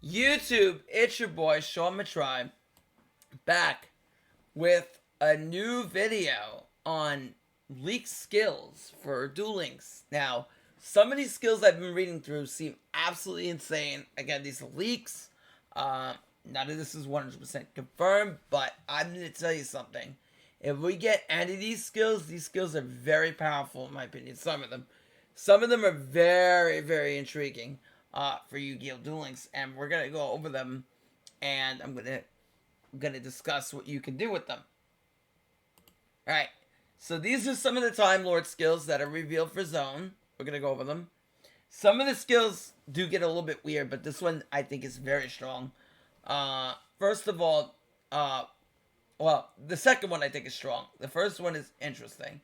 YouTube, it's your boy Sean Matrai back with a new video on leak skills for Duel Links. Now, some of these skills I've been reading through seem absolutely insane. Again, these are leaks. None of this is 100% confirmed, but I'm going to tell you something. If we get any of these skills are very powerful in my opinion. Some of them are very, very intriguing for Yu-Gi-Oh! Duel Links, and we're gonna go over them, and I'm gonna discuss what you can do with them. All right, so these are some of the Time Lord skills that are revealed for Zone. We're gonna go over them. Some of the skills do get a little bit weird, but this one I think is very strong. First of all, well, the second one I think is strong. The first one is interesting.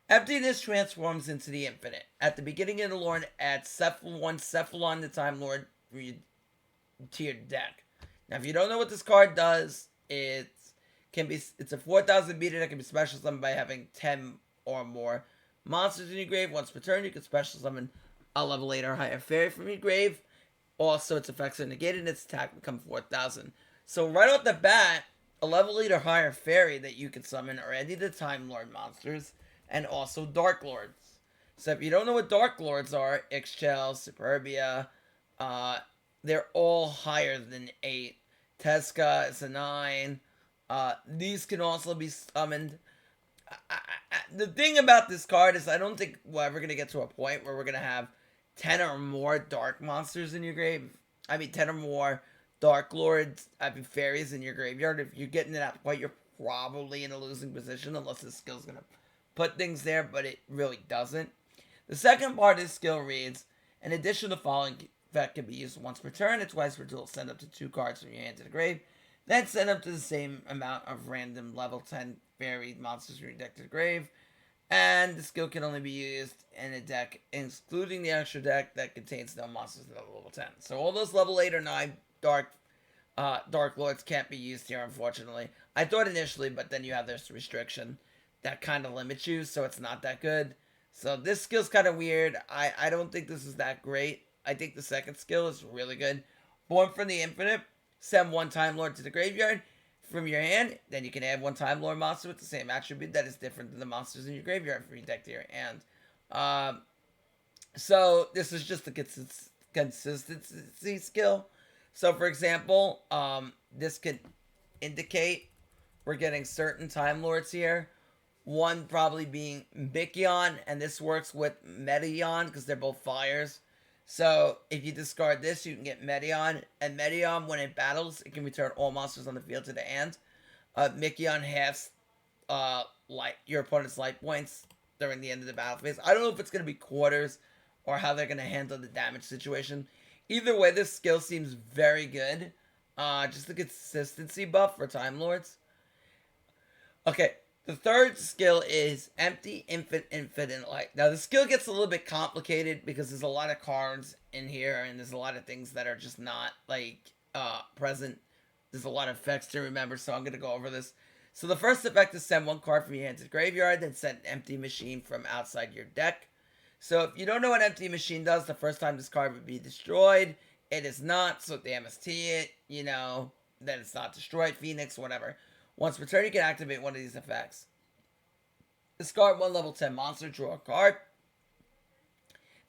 Emptiness transforms into the infinite. At the beginning of the Lord, add Cephalon, the Time Lord, to your deck. Now, if you don't know what this card does, it's a 4,000 meter that can be special summoned by having 10 or more monsters in your grave. Once per turn, you can special summon a level 8 or higher fairy from your grave. Also, its effects are negated and its attack becomes 4,000. So right off the bat, a level 8 or higher fairy that you can summon are any of the Time Lord monsters, and also Dark Lords. So if you don't know what Dark Lords are, Ixchel, Superbia, they're all higher than 8. Teska is a 9. These can also be summoned. The thing about this card is I don't think we're ever going to get to a point where we're going to have 10 or more Dark monsters in your grave. 10 or more Dark Lords, fairies in your graveyard. If you're getting to that point, you're probably in a losing position unless this skill's going to put things there, but it really doesn't. The second part of this skill reads, in addition to the following effect can be used once per turn and twice per duel. Send up to 2 cards from your hand to the grave. Then send up to the same amount of random level 10 fairy monsters from your deck to the grave. And the skill can only be used in a deck, excluding the extra deck that contains no monsters at level 10. So all those level 8 or 9 Dark Lords can't be used here, unfortunately. I thought initially, but then you have this restriction that kind of limits you, so it's not that good. So this skill's kind of weird. I don't think this is that great. I think the second skill is really good. Born from the Infinite, send 1 Time Lord to the graveyard from your hand. Then you can add 1 Time Lord monster with the same attribute that is different than the monsters in your graveyard from your deck to your hand. So this is just a consistency skill. So for example, this could indicate we're getting certain Time Lords here. One probably being Mikion, and this works with Meteon because they're both fires. So if you discard this, you can get Meteon, and Meteon, when it battles, it can return all monsters on the field to the hand. Mikion halves your opponent's life points during the end of the battle phase. I don't know if it's going to be quarters or how they're going to handle the damage situation. Either way, this skill seems very good. Just a consistency buff for Time Lords. Okay. The third skill is Empty Infinite Light. Now, the skill gets a little bit complicated because there's a lot of cards in here and there's a lot of things that are just not, present. There's a lot of effects to remember, so I'm going to go over this. So, the first effect is send 1 card from your hand to the graveyard, then send an empty machine from outside your deck. So, if you don't know what Empty Machine does, the first time this card would be destroyed, it is not, so the MST it, then it's not destroyed, Phoenix, whatever. Once per turn, you can activate one of these effects. Discard 1 level 10 monster, draw a card.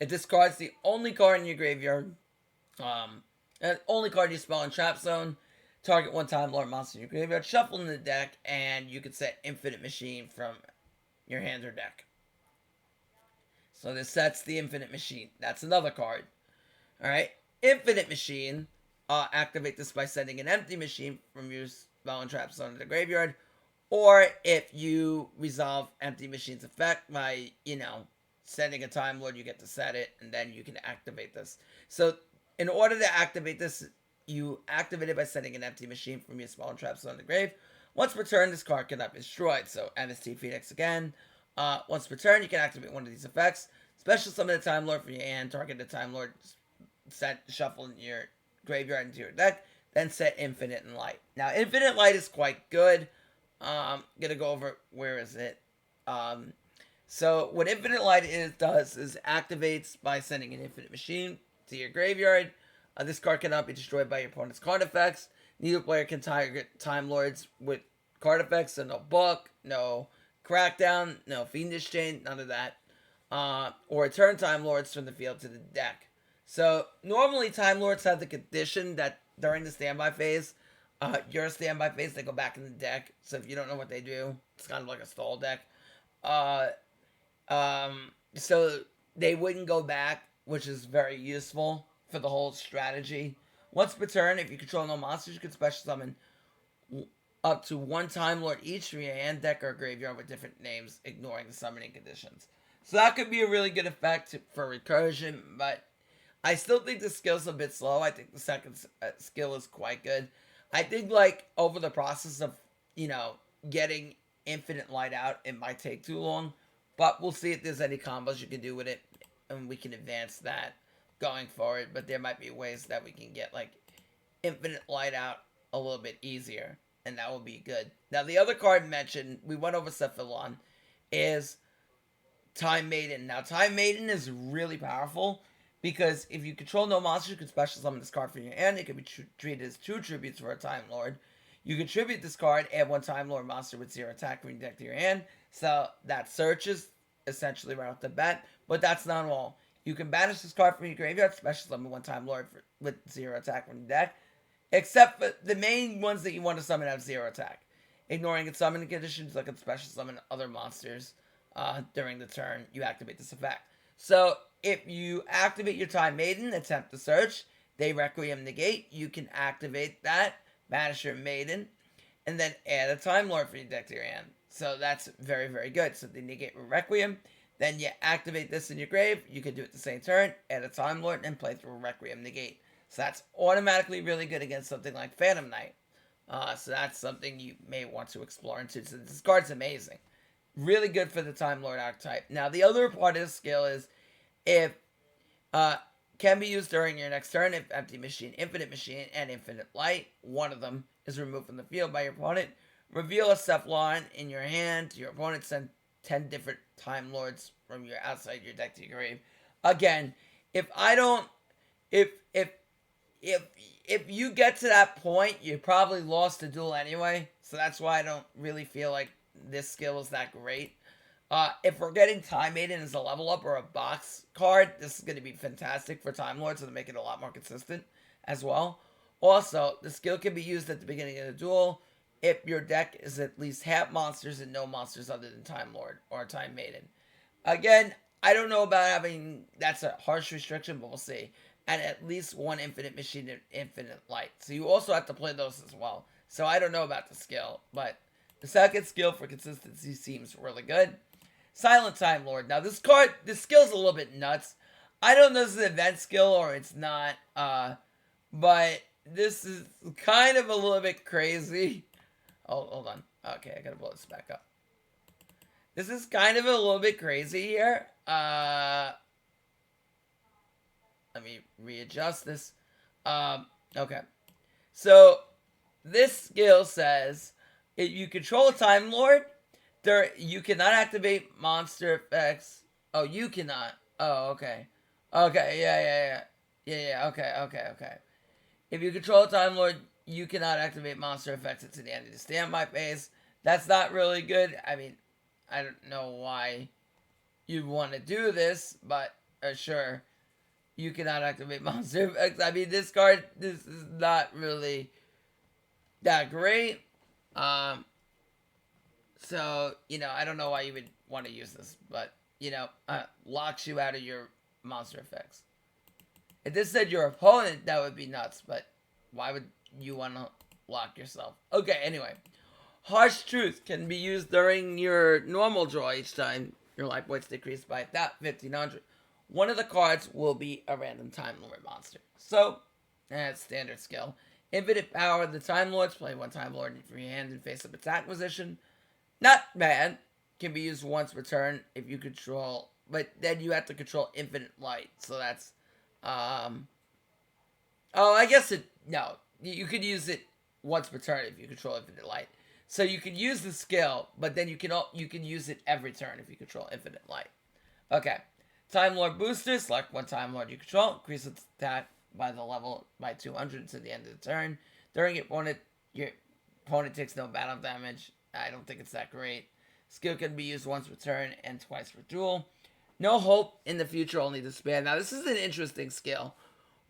It discards the only card in your graveyard. Only card you spell in Trap Zone. Target 1 Time Lord monster in your graveyard. Shuffle in the deck, and you can set Infinite Machine from your hand or deck. So this sets the Infinite Machine. That's another card. Alright. Infinite Machine. Activate this by sending an empty machine from your spell and trap zone to the graveyard, or if you resolve Empty Machine's effect by, sending a Time Lord, you get to set it, and then you can activate this. So, in order to activate this, you activate it by sending an Empty Machine from your spell and trap zone to the grave. Once per turn, this card cannot be destroyed. So, MST Phoenix again. Once per turn, you can activate one of these effects. Special summon a Time Lord from your hand, target the Time Lord, shuffle in your graveyard into your deck, then set Infinite and Light. Now, Infinite Light is quite good. Gonna go over, where is it? So, what Infinite Light does is activates by sending an Infinite Machine to your graveyard. This card cannot be destroyed by your opponent's card effects. Neither player can target Time Lords with card effects, so no Book, no Crackdown, no Fiendish Chain, none of that. Or return Time Lords from the field to the deck. So, normally Time Lords have the condition that during the standby phase, your standby phase, they go back in the deck. So if you don't know what they do, it's kind of like a stall deck. So they wouldn't go back, which is very useful for the whole strategy. Once per turn, if you control no monsters, you can special summon up to one Time Lord each from your hand, deck, or graveyard with different names, ignoring the summoning conditions. So that could be a really good effect for recursion, but I still think the skill's a bit slow. I think the second skill is quite good. I think, like, over the process of, getting infinite light out, it might take too long. But we'll see if there's any combos you can do with it, and we can advance that going forward. But there might be ways that we can get, like, infinite light out a little bit easier, and that will be good. Now, the other card mentioned, we went over Cephalon, is Time Maiden. Now, Time Maiden is really powerful, because if you control no monsters, you can special summon this card from your hand. It can be treated as 2 tributes for a Time Lord. You can tribute this card, add 1 Time Lord monster with 0 attack from your deck to your hand. So that searches essentially right off the bat. But that's not all. You can banish this card from your graveyard, special summon 1 Time Lord with 0 attack from your deck. Except for the main ones that you want to summon have 0 attack. Ignoring its summoning conditions, like a special summon other monsters during the turn, you activate this effect. So if you activate your Time Maiden, attempt to search, they Requiem negate, you can activate that, banish your Maiden, and then add a Time Lord for your deck to your hand. So that's very, very good. So they negate Requiem, then you activate this in your grave, you can do it the same turn, add a Time Lord, and play through Requiem negate. So that's automatically really good against something like Phantom Knight. So that's something you may want to explore into. So this card's amazing. Really good for the Time Lord archetype. Now, the other part of the skill is if can be used during your next turn if Empty Machine, Infinite Machine, and Infinite Light, one of them, is removed from the field by your opponent. Reveal a Cephalon in your hand to your opponent. Send 10 different Time Lords from your outside your deck to your grave. Again, if you get to that point, you probably lost the duel anyway. So that's why I don't really feel like this skill is that great. If we're getting Time Maiden as a level up or a box card, this is going to be fantastic for Time Lords to make it a lot more consistent as well. Also, the skill can be used at the beginning of the duel if your deck is at least half monsters and no monsters other than Time Lord or Time Maiden. Again, I don't know about having, that's a harsh restriction, but we'll see. And at least 1 Infinite Machine and Infinite Light. So you also have to play those as well. So I don't know about the skill, but the second skill for consistency seems really good. Silent Time Lord. Now this skill's a little bit nuts. I don't know if it's an event skill or it's not, but this is kind of a little bit crazy. Oh, hold on. Okay, I gotta blow this back up. This is kind of a little bit crazy here. Let me readjust this. Okay. So, this skill says, if you control a Time Lord, you cannot activate monster effects. Oh, you cannot. Oh, okay. Okay, yeah, okay. If you control a Time Lord, you cannot activate monster effects until the end of the standby phase. That's not really good. I mean, I don't know why you'd want to do this, but sure. You cannot activate monster effects. I mean, this is not really that great. So, I don't know why you would want to use this, but, locks you out of your monster effects. If this said your opponent, that would be nuts, but why would you want to lock yourself? Okay, anyway. Harsh Truth can be used during your normal draw each time your life points decrease by 1,500. One of the cards will be a random Time Lord monster. So, that's standard skill. Infinite Power. The Time Lords play 1 Time Lord from your hand in face-up attack position. Not bad. Can be used once per turn if you control, but then you have to control Infinite Light. So that's, you could use it once per turn if you control Infinite Light. So you can use the skill, but then you can use it every turn if you control Infinite Light. Okay. Time Lord booster. Select 1 Time Lord you control. Increase its attack by the level by 200 to the end of the turn. During your opponent takes no battle damage. I don't think it's that great. Skill can be used once per turn and twice per duel. No hope in the future, only despair. Now, this is an interesting skill.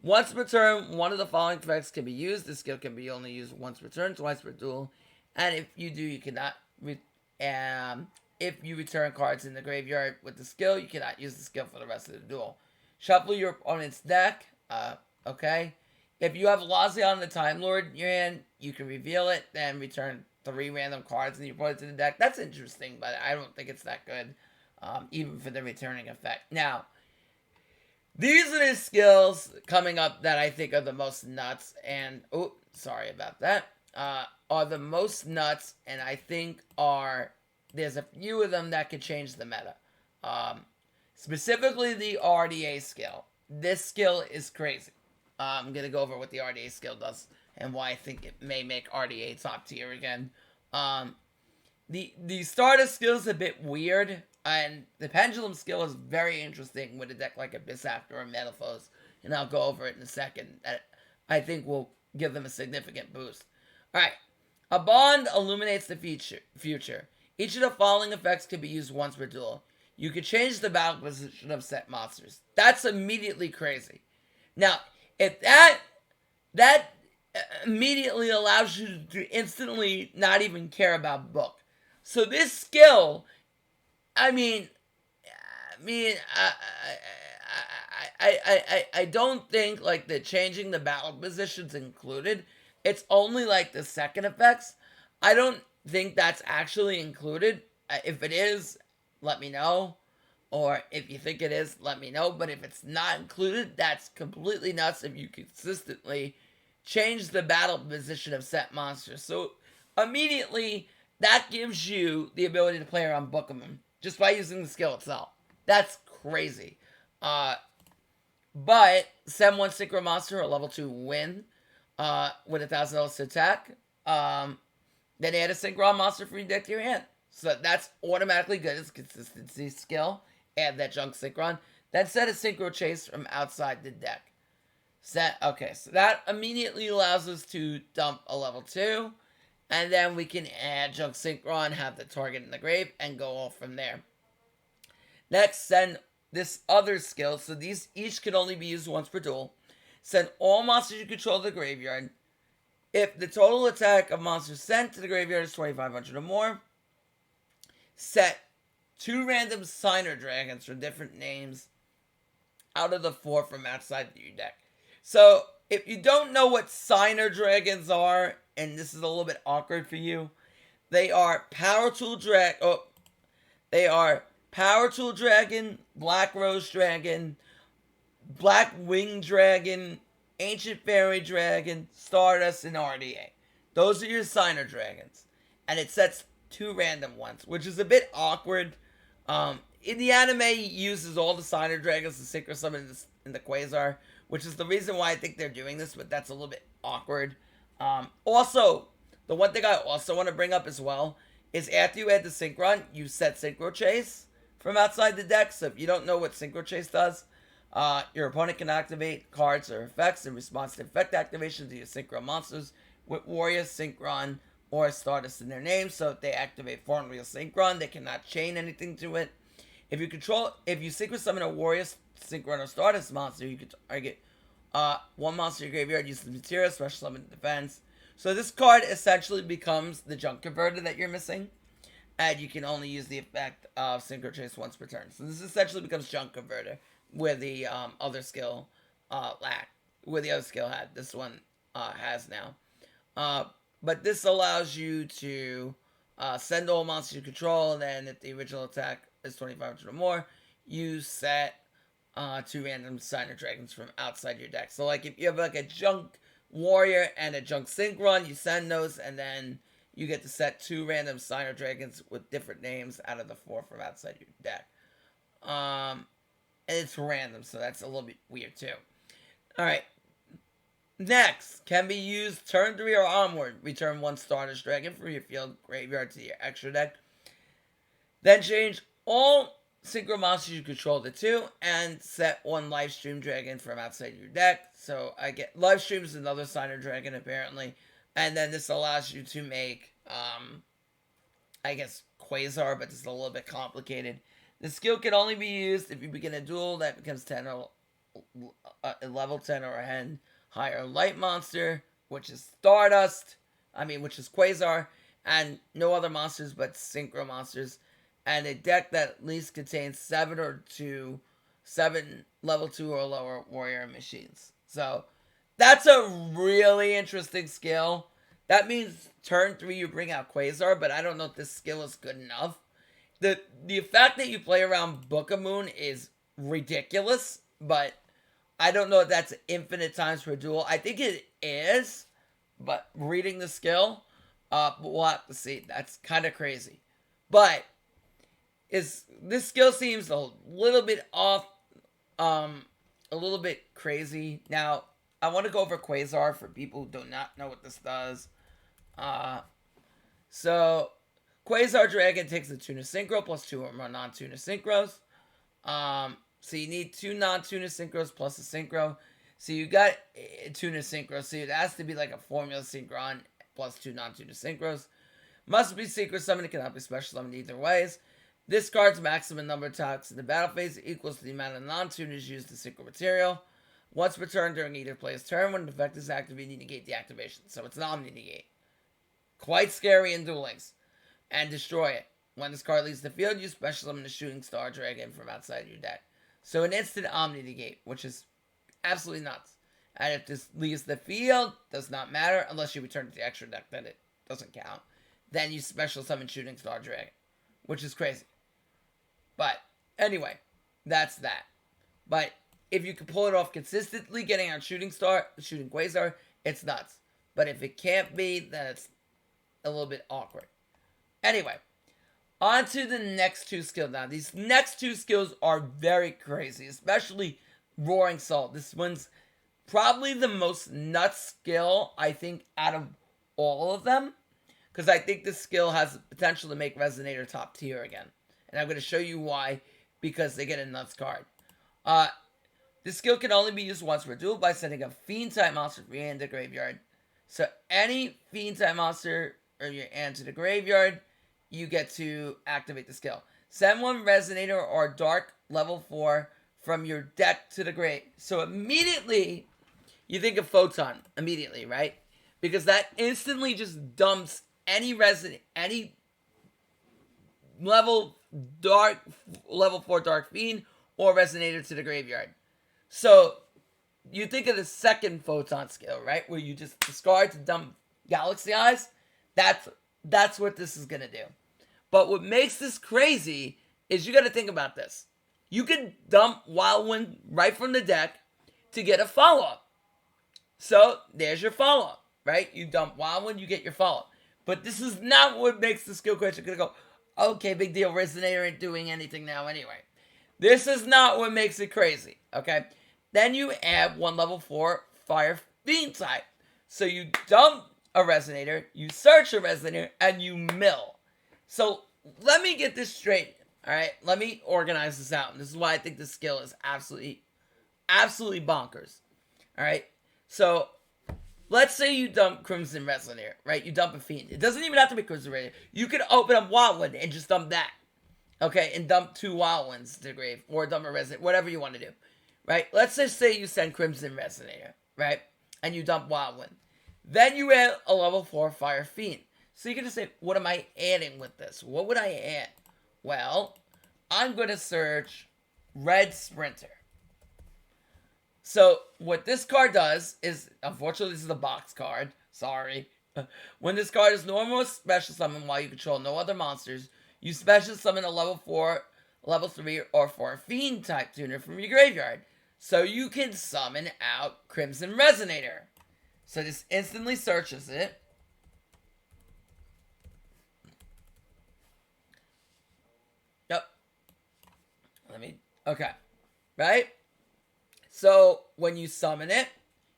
Once per turn, one of the following effects can be used. This skill can be only used once per turn, twice per duel. And if you do, you cannot... if you return cards in the graveyard with the skill, you cannot use the skill for the rest of the duel. Shuffle your opponent's deck. Okay. If you have Lazion the Time Lord in your hand, you can reveal it, then return 3 random cards and you put it to the deck. That's interesting, but I don't think it's that good, even for the returning effect. Now, these are the skills coming up that I think are the most nuts, and, oh, sorry about that, are the most nuts, and I think there's a few of them that could change the meta. Specifically the RDA skill. This skill is crazy. I'm going to go over what the RDA skill does and why I think it may make RDA top tier again. The starter skill is a bit weird, and the Pendulum skill is very interesting with a deck like Abyss After or Metaphors, and I'll go over it in a second. I think will give them a significant boost. Alright, a bond illuminates the future. Each of the following effects can be used once per duel. You can change the battle position of set monsters. That's immediately crazy. Now, if that immediately allows you to instantly not even care about book. So this skill, I don't think like the changing the battle positions included. It's only like the second effects. I don't think that's actually included. If it is, let me know. Or if you think it is, let me know. But if it's not included, that's completely nuts if you consistently change the battle position of set monsters. So immediately, that gives you the ability to play around Book of them just by using the skill itself. That's crazy. But send 1 synchro monster or level 2 win with $1,000 to attack. Then add a synchro monster for your deck to your hand. So that's automatically good. It's a consistency skill. Add that junk synchron. Then set a synchro chase from outside the deck. Okay, so that immediately allows us to dump a level 2. And then we can add junk synchron, have the target in the grave, and go off from there. Next, send this other skill. So these each can only be used once per duel. Send all monsters you control to the graveyard. If the total attack of monsters sent to the graveyard is 2,500 or more, set 2 random Signer Dragons for different names out of the 4 from outside your deck. So, if you don't know what Signer Dragons are, and this is a little bit awkward for you, they are Power Tool Dragon, Black Rose Dragon, Black Wing Dragon, Ancient Fairy Dragon, Stardust, and RDA. Those are your Signer Dragons. And it sets 2 random ones, which is a bit awkward. In the anime, he uses all the Signer Dragons to synchro summon in the Quasar, which is the reason why I think they're doing this, but that's a little bit awkward. Also, the one thing I also want to bring up as well is after you add the Synchron, you set Synchro Chase from outside the deck. So if you don't know what Synchro Chase does, your opponent can activate cards or effects in response to effect activations of your Synchro monsters with Warrior, Synchron, or Stardust in their name. So if they activate Foreign Real Synchron, they cannot chain anything to it. If you synchro summon a Warrior, Synchron, or Stardust monster, you can target one monster in your graveyard, use the material, special summon defense. So this card essentially becomes the junk converter that you're missing, and you can only use the effect of Synchro Chase once per turn. So this essentially becomes junk converter, where the other skill where the other skill had. This one has now. But this allows you to send all monsters you control, and then if the original attack is 2,500 or more, you set 2 random Signer Dragons from outside your deck. So like if you have like a junk Warrior and a junk Synchron, you send those, and then you get to set 2 random Signer Dragons with different names out of the 4 from outside your deck. And it's random, so that's a little bit weird too. Alright. Next, can be used turn 3 or onward. Return 1 Stardust Dragon from your field graveyard to your extra deck. Then change all synchro monsters you control the 2, and set 1 live stream dragon from outside your deck. So I get live stream is another signer dragon apparently, and then this allows you to make I guess Quasar, but this is a little bit complicated. The skill can only be used if you begin a duel that becomes 10 or level 10 or a higher light monster, which is Stardust. Which is Quasar, and no other monsters but synchro monsters, and a deck that at least contains 7 level 2 or lower warrior machines. So that's a really interesting skill. That means turn 3 you bring out Quasar, but I don't know if this skill is good enough. The fact that you play around Book of Moon is ridiculous, but I don't know if that's infinite times per duel. I think it is, but reading the skill, we'll have to see. That's kind of crazy. But this skill seems a little bit off, a little bit crazy. Now, I want to go over Quasar for people who do not know what this does. So, Quasar Dragon takes a Tuna Synchro plus 2 or more non-Tuna Synchros. So you need 2 non-Tuna Synchros plus a Synchro. So you got a Tuna Synchro, so it has to be like a Formula Synchron plus 2 non-Tuna Synchros. Must be Synchro Summoned, it cannot be Special Summoned either ways. This card's maximum number of attacks in the battle phase equals to the amount of non-tuners used to Synchro material. Once per turn during either player's turn, when an effect is activated, you negate the activation. So it's an Omni-Negate. Quite scary in Duel Links. And destroy it. When this card leaves the field, you Special Summon a Shooting Star Dragon from outside your deck. So an instant Omni-Negate, which is absolutely nuts. And if this leaves the field, does not matter unless you return to the extra deck, then it doesn't count. Then you Special Summon Shooting Star Dragon, which is crazy. But anyway, that's that. But if you can pull it off consistently, getting out Shooting Quasar, it's nuts. But if it can't be, then it's a little bit awkward. Anyway, on to the next 2 skills now. These next 2 skills are very crazy, especially Roaring Salt. This one's probably the most nuts skill, I think, out of all of them. Because I think this skill has the potential to make Resonator top tier again. And I'm going to show you why, because they get a nuts card. This skill can only be used once per duel by sending a Fiend-type monster from your hand to the graveyard. So any Fiend-type monster from your hand to the graveyard, you get to activate the skill. Send 1 Resonator or Dark level 4 from your deck to the grave. So immediately, you think of Photon. Immediately, right? Because that instantly just dumps any level 4 Dark Fiend or Resonator to the graveyard. So, you think of the second Photon skill, right? Where you just discard to dump Galaxy Eyes. That's what this is going to do. But what makes this crazy is you got to think about this. You can dump Wild Wind right from the deck to get a follow-up. So, there's your follow-up, right? You dump Wild Wind, you get your follow-up. But this is not what makes the skill question going to go, okay, big deal, Resonator ain't doing anything now anyway. This is not what makes it crazy, okay? Then you add 1 level 4 Fire Fiend type. So you dump a Resonator, you search a Resonator, and you mill. So let me get this straight, alright? Let me organize this out. And this is why I think this skill is absolutely bonkers. Alright? So, let's say you dump Crimson Resonator, right? You dump a Fiend. It doesn't even have to be Crimson Resonator. You could open up Wildwood and just dump that. Okay? And dump 2 Wild Ones to the grave. Or dump a Resonator. Whatever you want to do. Right? Let's just say you send Crimson Resonator, right? And you dump Wildwood. Then you add a level 4 Fire Fiend. So you can just say, what am I adding with this? What would I add? Well, I'm going to search Red Sprinter. So, what this card does is, unfortunately this is a box card, sorry. When this card is normal special summon while you control no other monsters, you special summon a level 4, level 3, or 4 Fiend type tuner from your graveyard. So you can summon out Crimson Resonator. So this instantly searches it. Yep. Okay. Right? So, when you summon it,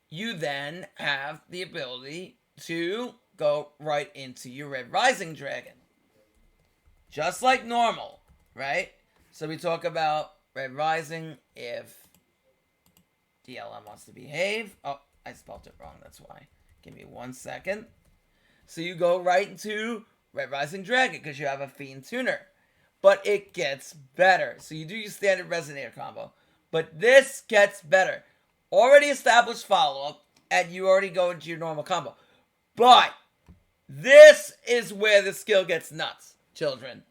you then have the ability to go right into your Red Rising Dragon. Just like normal, right? So we talk about Red Rising if DLM wants to behave. Oh, I spelled it wrong, that's why. Give me 1 second. So you go right into Red Rising Dragon because you have a Fiend Tuner. But it gets better. So you do your standard Resonator combo. But this gets better. Already established follow-up, and you already go into your normal combo. But this is where the skill gets nuts, children.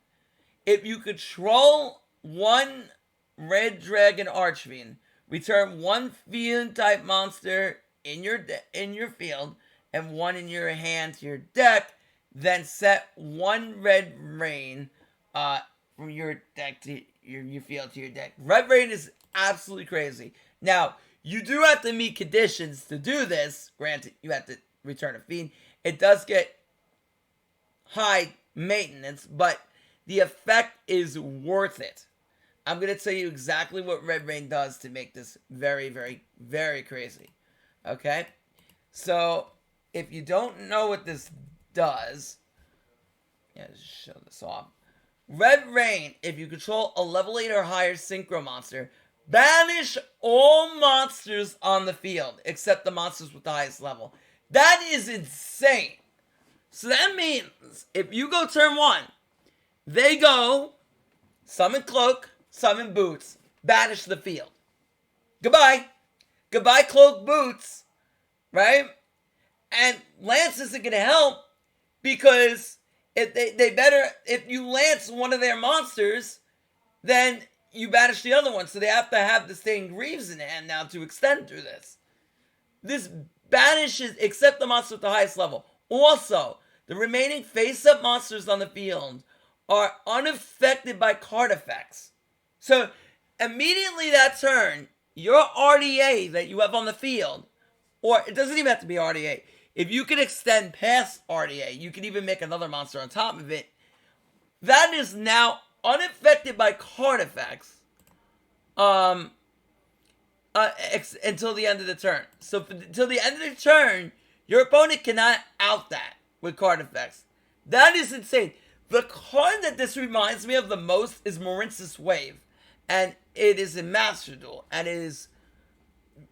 If you control one Red Dragon Archfiend, return one Fiend-type monster in your field and one in your hand to your deck, then set one Red Rain from your deck to your field to your deck. Red Rain is absolutely crazy. Now, you do have to meet conditions to do this. Granted, you have to return a Fiend. It does get high maintenance, but the effect is worth it. I'm going to tell you exactly what Red Rain does to make this very, very, very crazy. Okay? So, if you don't know what this does, just show this off. Red Rain, if you control a level 8 or higher Synchro monster, banish all monsters on the field, except the monsters with the highest level. That is insane. So that means, if you go turn 1, they go, summon Cloak, summon Boots, banish the field. Goodbye. Goodbye, Cloak, Boots. Right? And Lance isn't going to help, because if you Lance one of their monsters, then you banish the other one. So they have to have the Stained Greaves in hand now to extend through this. This banishes, except the monster with the highest level. Also, the remaining face-up monsters on the field are unaffected by card effects. So, immediately that turn, your RDA that you have on the field, or it doesn't even have to be RDA. If you can extend past RDA, you can even make another monster on top of it. That is now unaffected by card effects until the end of the turn. So until the end of the turn, your opponent cannot out that with card effects. That is insane. The card that this reminds me of the most is Marincess Wave. And it is in Master Duel. And it is...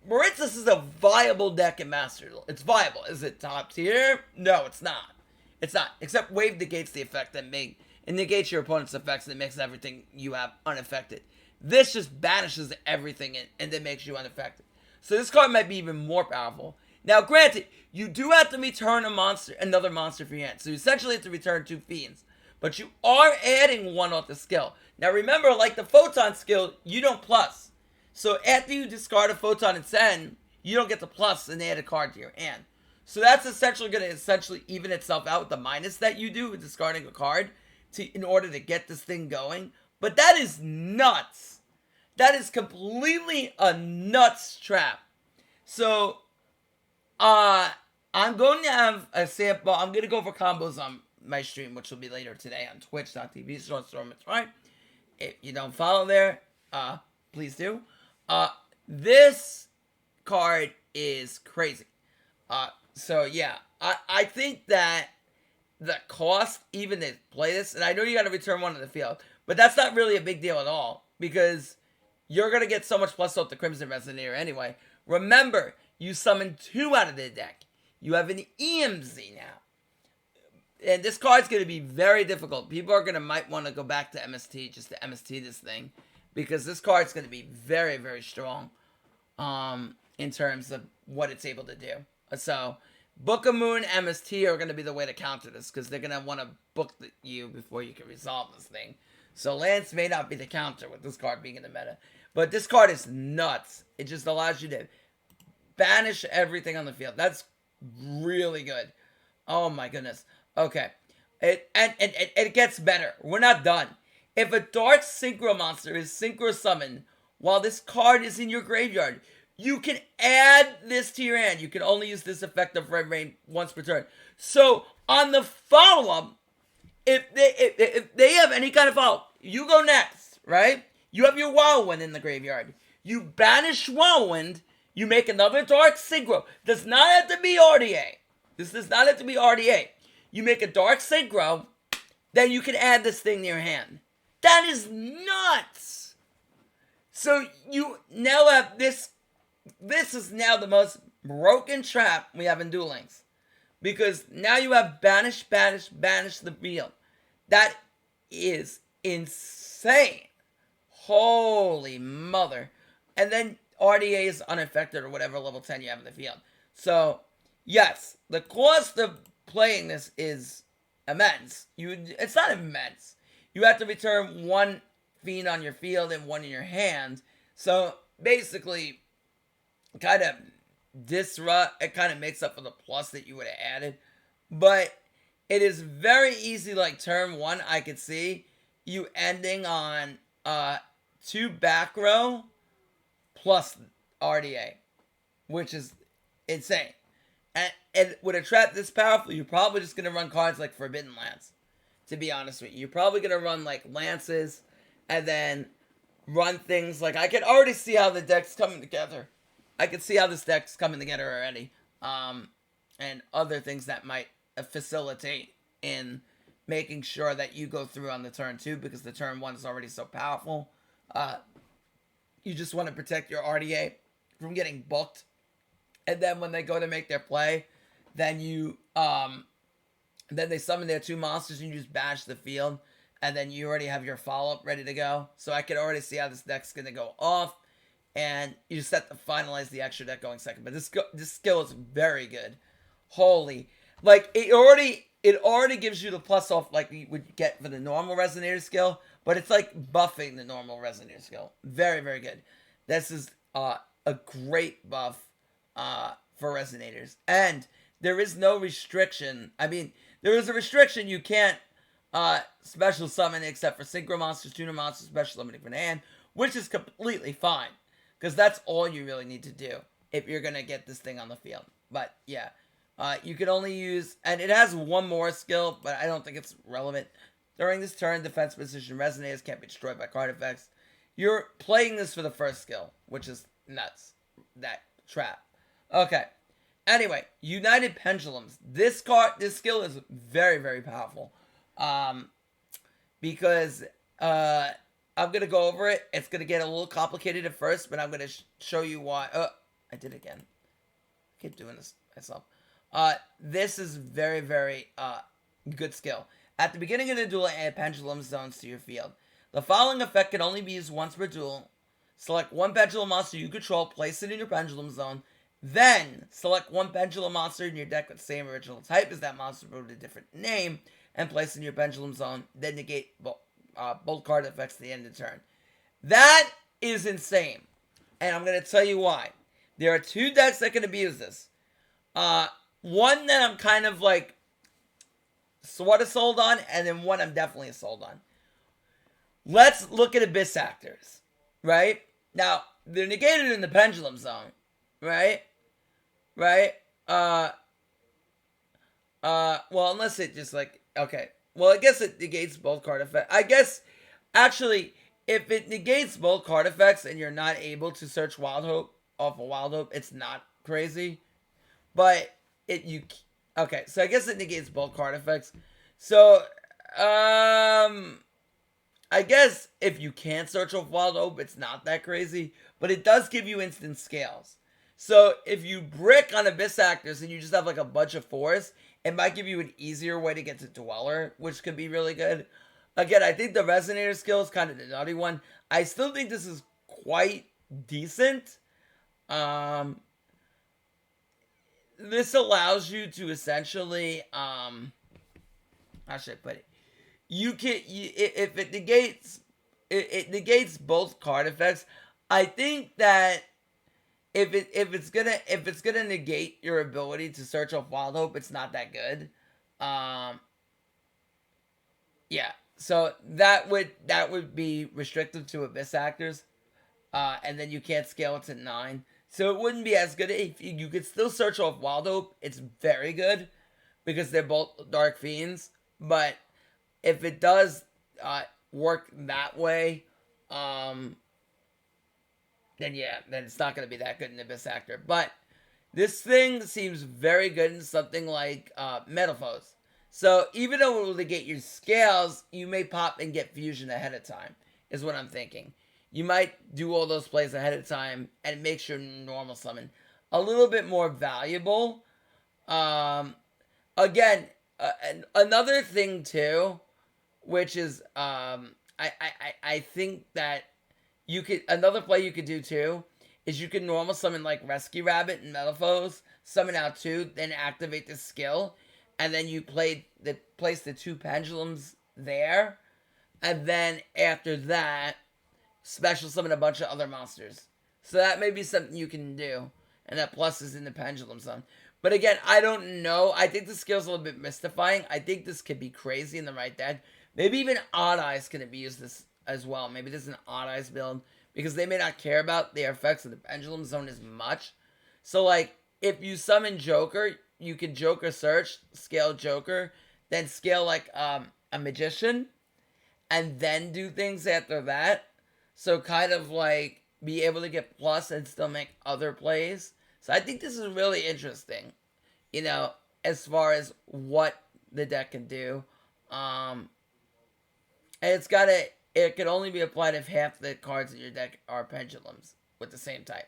Marincess is a viable deck in Master Duel. It's viable. Is it top tier? No, it's not. It's not. Except Wave negates the effect that it negates your opponent's effects, and it makes everything you have unaffected. This just banishes everything and then makes you unaffected. So this card might be even more powerful. Now, granted, you do have to return another monster for your hand. So you essentially have to return 2 Fiends. But you are adding 1 off the skill. Now remember, like the Photon skill, you don't plus. So after you discard a Photon and send, you don't get the plus and add a card to your hand. So that's essentially going to even itself out with the minus that you do with discarding a card in order to get this thing going. But that is nuts. That is completely a nuts trap. So, I'm going to have a sample. I'm going to go for combos on my stream, which will be later today on twitch.tv. Sean Matrai. If you don't follow there, please do. This card is crazy. So yeah, I think that the cost even to play this, and I know you got to return 1 to the field, but that's not really a big deal at all, because you're going to get so much plus off the Crimson Resonator anyway. Remember, you summon 2 out of the deck. You have an EMZ now. And this card's going to be very difficult. People might want to go back to MST, just to MST this thing, because this card's going to be very, very strong in terms of what it's able to do. So, Book of Moon, MST are going to be the way to counter this, because they're going to want to book you before you can resolve this thing. So, Lance may not be the counter with this card being in the meta. But this card is nuts. It just allows you to banish everything on the field. That's really good. Oh my goodness. Okay. It gets better. We're not done. If a Dark Synchro monster is Synchro summoned while this card is in your graveyard, you can add this to your hand. You can only use this effect of Red Rain once per turn. So, on the follow-up, if they have any kind of follow-up, you go next, right? You have your Whirlwind in the graveyard. You banish Whirlwind, you make another Dark Synchro. Does not have to be RDA. This does not have to be RDA. You make a Dark Synchro, then you can add this thing to your hand. That is nuts! So you now have this. This is now the most broken trap we have in Duel Links. Because now you have banish the field. That is insane. Holy mother. And then RDA is unaffected or whatever level 10 you have in the field. So, yes, the cost of playing this is immense. It's not immense. You have to return one fiend on your field and one in your hand. So, basically, kind of it kind of makes up for the plus that you would have added. But it is very easy, like turn 1, I could see you ending on 2 back row plus RDA, which is insane. And with a trap this powerful, you're probably just going to run cards like Forbidden Lance, to be honest with you. You're probably going to run like Lances and then run things like, I can already see how the deck's coming together. I can see how this deck's coming together already. And other things that might facilitate in making sure that you go through on the turn 2, because the turn 1 is already so powerful. You just want to protect your RDA from getting booked. And then when they go to make their play, then then they summon their 2 monsters and you just bash the field. And then you already have your follow-up ready to go. So I can already see how this deck's going to go off. And you just have to finalize the extra deck going second. But this skill is very good. Holy. Like, it already gives you the plus off like you would get for the normal Resonator skill. But it's like buffing the normal Resonator skill. Very, very good. This is a great buff for Resonators. And there is no restriction. I mean, there is a restriction. You can't special summon except for Synchro Monsters, Tuner Monsters, special summoning from the hand. Which is completely fine. Because that's all you really need to do if you're going to get this thing on the field. But, yeah. You can only use... And it has one more skill, but I don't think it's relevant. During this turn, defense position Resonators can't be destroyed by card effects. You're playing this for the first skill, which is nuts. That trap. Okay. Anyway, United Pendulums. This skill is very, very powerful. Because... I'm going to go over it. It's going to get a little complicated at first, but I'm going to show you why. Oh, I did it again. I keep doing this myself. This is very, very good skill. At the beginning of the duel, add pendulum zones to your field. The following effect can only be used once per duel. Select one pendulum monster you control, place it in your pendulum zone. Then, select one pendulum monster in your deck with the same original type as that monster but with a different name, and place it in your pendulum zone. Then negate both card effects at the end of the turn. That is insane. And I'm going to tell you why. There are 2 decks that can abuse this. One that I'm kind of like sort of sold on, and then one I'm definitely sold on. Let's look at Abyss Actors. Right? Now, they're negated in the pendulum zone. Right? Right? Well, unless it just like, okay. Well, I guess it negates both card effects. I guess, actually, if it negates both card effects and you're not able to search Wild Hope off of Wild Hope, it's not crazy. But okay, so I guess it negates both card effects. So, I guess if you can't search off Wild Hope, it's not that crazy. But it does give you instant scales. So, if you brick on Abyss Actors and you just have like a bunch of 4s, it might give you an easier way to get to Dweller, which could be really good. Again, I think the Resonator skill is kind of the nutty one. I still think this is quite decent. This allows you to essentially, how should I put it? If it negates, it negates both card effects. I think that if it's gonna negate your ability to search off Wild Hope, it's not that good. Yeah. So that would be restrictive to Abyss Actors, and then you can't scale it to 9. So it wouldn't be as good. If you could still search off Wild Hope, it's very good because they're both Dark Fiends. But if it does work that way, then it's not going to be that good in Abyss Actor. But this thing seems very good in something like Metal Foes. So even though it will negate your scales, you may pop and get fusion ahead of time, is what I'm thinking. You might do all those plays ahead of time, and it makes your normal summon a little bit more valuable. Again, another thing too, which is I think that you could, another play you could do too is you could normal summon like Rescue Rabbit and Metalfoes, summon out 2, then activate the skill, and then you place the 2 Pendulums there, and then after that, special summon a bunch of other monsters. So that may be something you can do, and that plus is in the Pendulum Zone. But again, I don't know. I think the skill's a little bit mystifying. I think this could be crazy in the right deck. Maybe even Odd Eyes can be used this as well. Maybe this is an Odd Eyes build, because they may not care about the effects of the Pendulum Zone as much. So, like, if you summon Joker, you can Joker search, scale Joker, then scale, like, a Magician, and then do things after that. So, kind of, like, be able to get plus and still make other plays. So, I think this is really interesting, you know, as far as what the deck can do. And it can only be applied if half the cards in your deck are Pendulums with the same type.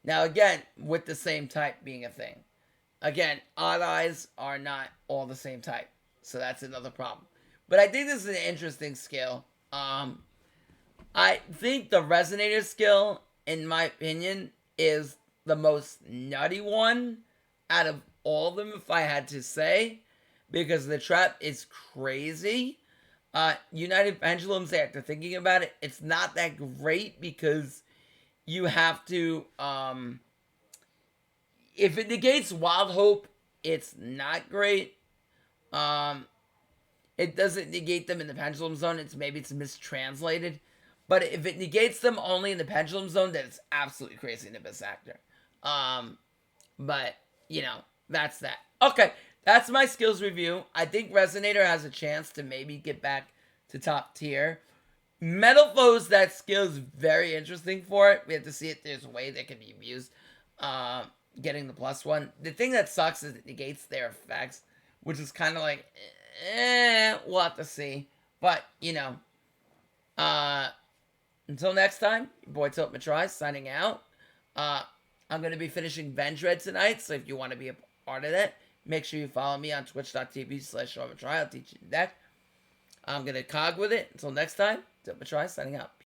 Now, again, with the same type being a thing. Again, Odd Eyes are not all the same type. So that's another problem. But I think this is an interesting skill. I think the Resonator skill, in my opinion, is the most nutty one out of all of them, if I had to say. Because the trap is crazy. United Pendulums, after thinking about it, it's not that great because you have to, if it negates Wild Hope, it's not great. It doesn't negate them in the Pendulum Zone, maybe it's mistranslated. But if it negates them only in the Pendulum Zone, then it's absolutely crazy in Abyss Actor. But, you know, that's that. Okay, that's my skills review. I think Resonator has a chance to maybe get back to top tier. Metalfoes, that skill is very interesting for it. We have to see if there's a way that can be used. Getting the +1. The thing that sucks is it negates their effects, which is kind of like, we'll have to see. But, you know, until next time, your boy Sean Matrai signing out. I'm going to be finishing Vendread tonight, so if you want to be a part of that, make sure you follow me on twitch.tv/Sean Matrai. I'll teach you the deck. I'm going to cog with it. Until next time, Sean Matrai signing out.